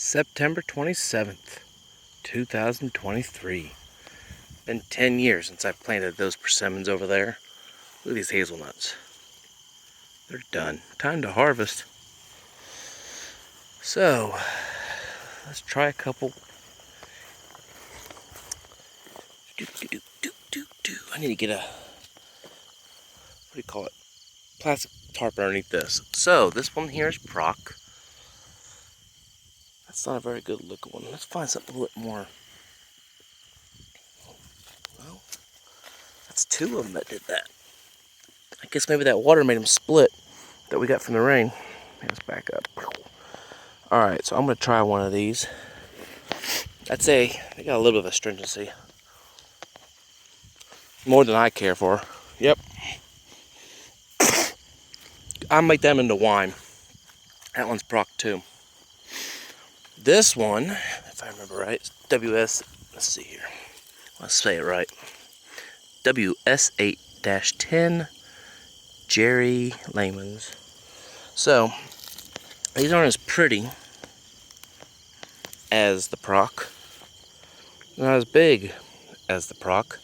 September 27th, 2023. Been 10 years since I planted those persimmons over there. Look at these hazelnuts. They're done. Time to harvest. So, let's try a couple. I need to get a, what do you call it? Plastic tarp underneath this. So, this one here is Proc. That's not a very good looking one. Let's find something a little bit more. Well, that's two of them that did that. I guess maybe that water made them split that we got from the rain. Let's back up. Alright, so I'm going to try one of these. I'd say they got a little bit of astringency. More than I care for. Yep. I'll make them into wine. That one's Proc too. This one, if I remember right, is WS, let's see here. Let's say it right. WS8-10 Jerry Lemons. So, these aren't as pretty as the Proc. Not as big as the Proc.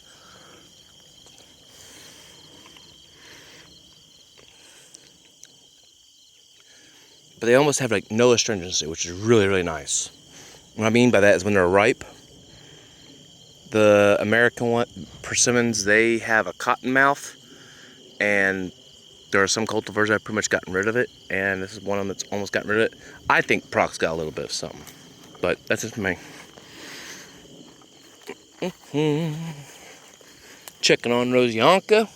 But they almost have like no astringency, which is really, really nice. What I mean by that is when they're ripe, the American persimmons, they have a cotton mouth, and there are some cultivars that have pretty much gotten rid of it, and this is one of them that's almost gotten rid of it. I think Proc's got a little bit of something, but that's just me. Checking on Rosianka.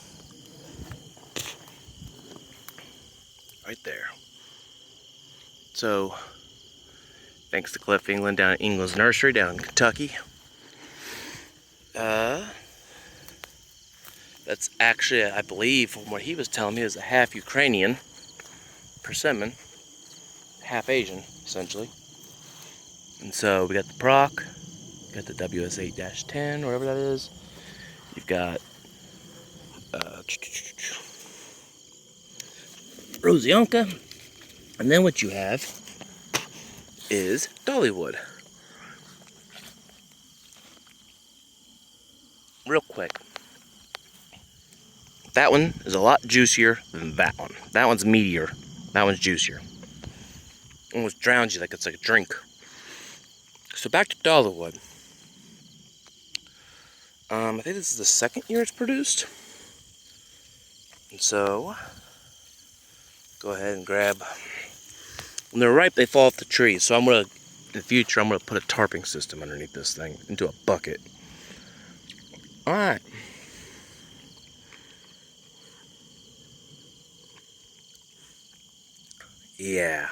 Right there. So, thanks to Cliff England down at England's Nursery down in Kentucky. That's actually, I believe, from what he was telling me, is a half Ukrainian persimmon, half Asian, essentially. And so we got the Proc, got the WS8-10, or whatever that is. You've got Rosianka, and then what you have is Dollywood. Real quick. That one is a lot juicier than that one. That one's meatier. That one's juicier. Almost drowns you like it's like a drink. So back to Dollywood. I think this is the second year it's produced. And so, go ahead and grab. When they're ripe, they fall off the tree. So I'm gonna, in the future, I'm gonna put a tarping system underneath this thing into a bucket. All right. Yeah.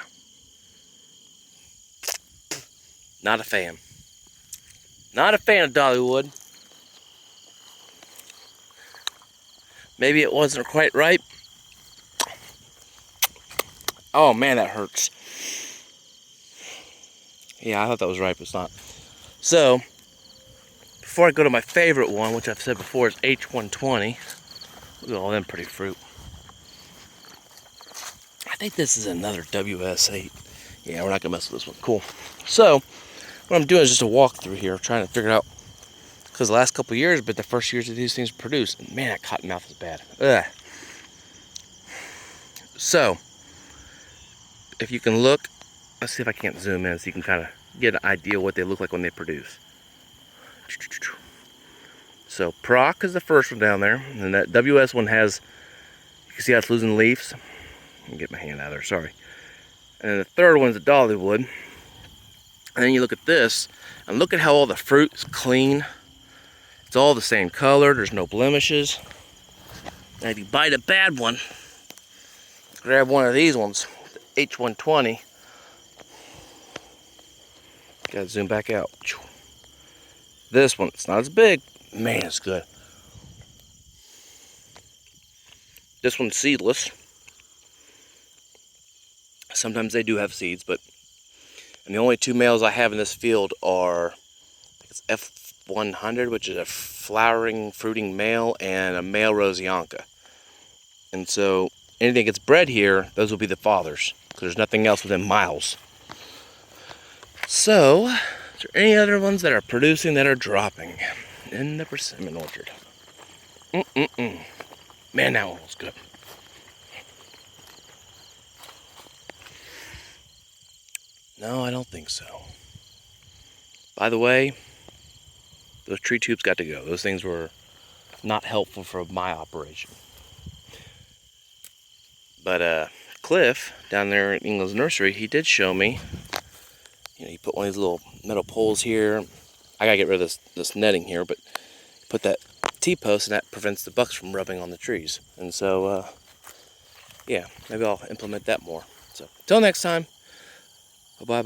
Not a fan. Not a fan of Dollywood. Maybe it wasn't quite ripe. Oh man, that hurts. Yeah, I thought that was ripe. It's not. So, before I go to my favorite one, which I've said before is H120. Look at all them pretty fruit. I think this is another WS8. Yeah, we're not gonna mess with this one. Cool. So, what I'm doing is just a walkthrough here, trying to figure out, because the last couple of years, but the first years that these things produced, and man, that cottonmouth is bad. Ugh. So, if you can look, let's see if I can't zoom in so you can kind of get an idea what they look like when they produce. So, Proc is the first one down there, and that WS one has, you can see how it's losing leaves. Let me get my hand out of there, sorry. And then the third one is the Dollywood. And then you look at this, and look at how all the fruit is clean. It's all the same color, there's no blemishes. And if you bite a bad one, grab one of these ones, the H120. Gotta zoom back out. This one, it's not as big. Man, it's good. This one's seedless. Sometimes they do have seeds, but and the only two males I have in this field are, I think it's F100, which is a flowering, fruiting male, and a male Rosianka. And so anything that gets bred here, those will be the fathers, because there's nothing else within miles. So, is there any other ones that are producing that are dropping in the persimmon orchard? Man, that one was good. No, I don't think so. By the way, those tree tubes got to go. Those things were not helpful for my operation. But Cliff, down there at England's nursery, he did show me, he put one of these little metal poles here. I gotta get rid of this netting here, but put that T-post, and that prevents the bugs from rubbing on the trees. And so, yeah, maybe I'll implement that more. So, till next time, bye-bye.